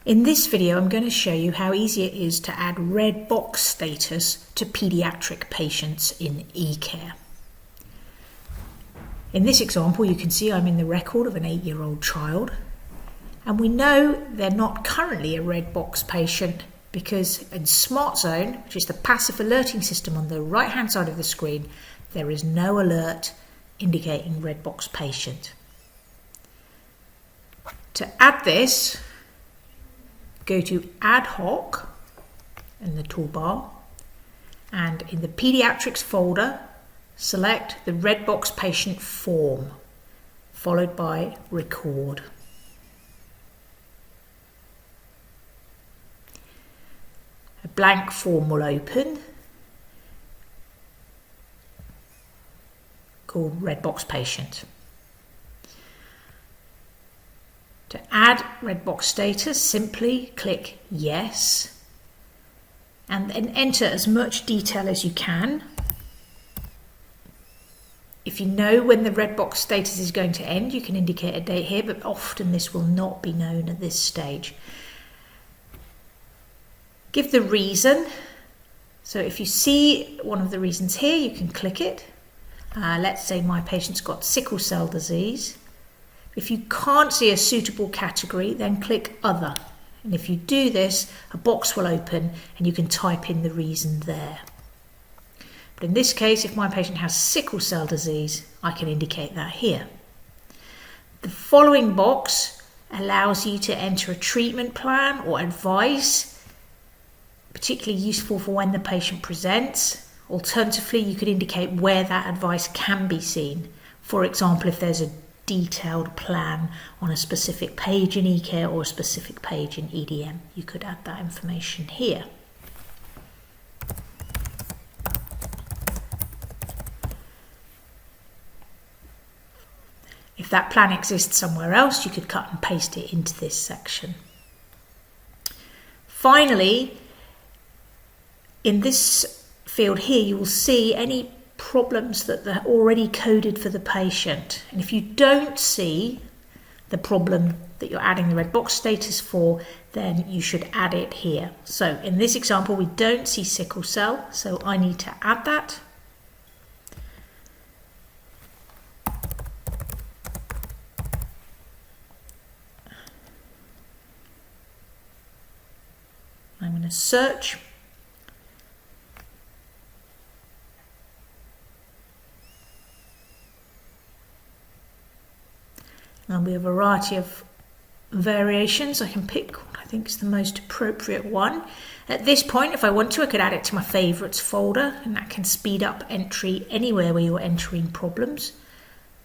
In this video, I'm going to show you how easy it is to add red box status to paediatric patients in eCare. In this example, you can see I'm in the record of an 8-year-old child, and we know they're not currently a red box patient because in Smart Zone, which is the passive alerting system on the right-hand side of the screen, there is no alert indicating red box patient. To add this, go to Ad Hoc in the toolbar, and in the Pediatrics folder, select the red box patient form, followed by Record. A blank form will open called red box patient. To add red box status, simply click Yes and then enter as much detail as you can. If you know when the red box status is going to end, you can indicate a date here, but often this will not be known at this stage. Give the reason. So if you see one of the reasons here, you can click it. Let's say my patient's got sickle cell disease. If you can't see a suitable category, then click Other. And if you do this, a box will open and you can type in the reason there. But in this case, if my patient has sickle cell disease, I can indicate that here. The following box allows you to enter a treatment plan or advice, particularly useful for when the patient presents. Alternatively, you could indicate where that advice can be seen. For example, if there's a detailed plan on a specific page in eCare or a specific page in EDM, you could add that information here. If that plan exists somewhere else, you could cut and paste it into this section. Finally, in this field here, you will see any problems that are already coded for the patient. And if you don't see the problem that you're adding the red box status for, then you should add it here. So in this example, we don't see sickle cell, so I need to add that. I'm going to search. There'll be a variety of variations. I can pick what I think is the most appropriate one. At this point, if I want to, I could add it to my favourites folder, and that can speed up entry anywhere where you're entering problems.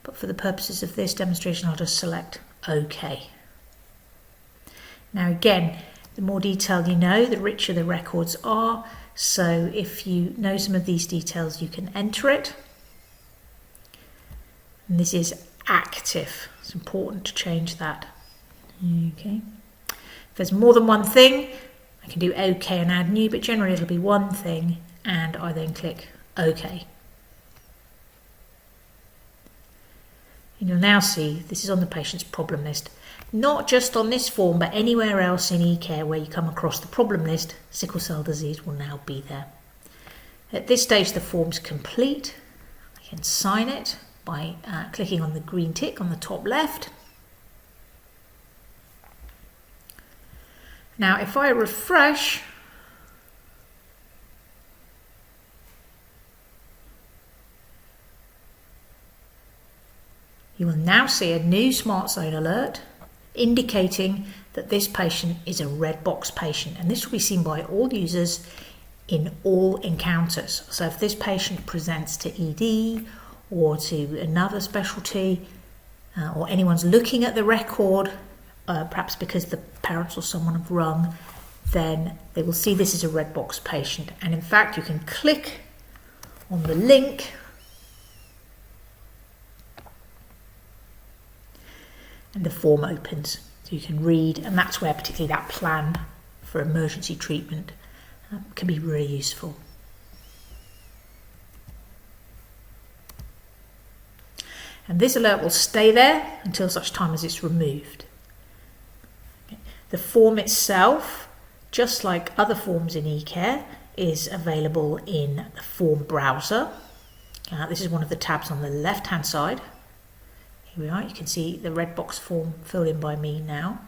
But for the purposes of this demonstration, I'll just select OK. Now again, the more detail you know, the richer the records are. So if you know some of these details, you can enter it. And this is active. It's important to change that. Okay. If there's more than one thing, I can do OK and add new, but generally it'll be one thing, and I then click OK. And you'll now see this is on the patient's problem list. Not just on this form, but anywhere else in eCare where you come across the problem list, sickle cell disease will now be there. At this stage, the form's complete. I can sign it by clicking on the green tick on the top left. Now if I refresh, you will now see a new Smart Zone alert indicating that this patient is a red box patient, and this will be seen by all users in all encounters. So if this patient presents to ED or to another specialty, or anyone's looking at the record, perhaps because the parents or someone have rung, then they will see this is a red box patient. And in fact, you can click on the link and the form opens. So you can read, and that's where particularly that plan for emergency treatment can be really useful. And this alert will stay there until such time as it's removed. Okay. The form itself, just like other forms in eCare, is available in the form browser. This is one of the tabs on the left-hand side. Here we are, you can see the red box form filled in by me now.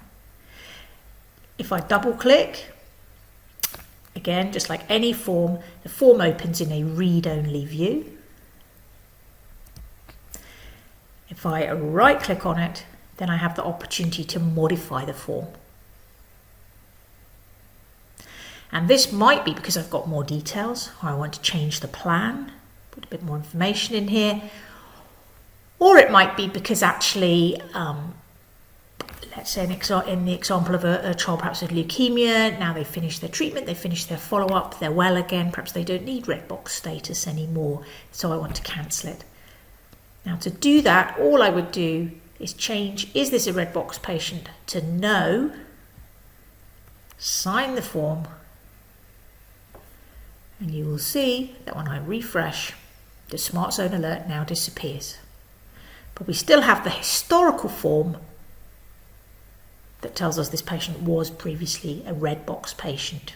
If I double click, again, just like any form, the form opens in a read-only view. If I right click on it, then I have the opportunity to modify the form. And this might be because I've got more details, or I want to change the plan, put a bit more information in here. Or it might be because actually, let's say in the example of a child perhaps with leukemia, now they've finished their treatment, they've finished their follow-up, they're well again, perhaps they don't need red box status anymore, so I want to cancel it. Now to do that, all I would do is change, is this a red box patient, to no, sign the form, and you will see that when I refresh, the Smart Zone alert now disappears. But we still have the historical form that tells us this patient was previously a red box patient.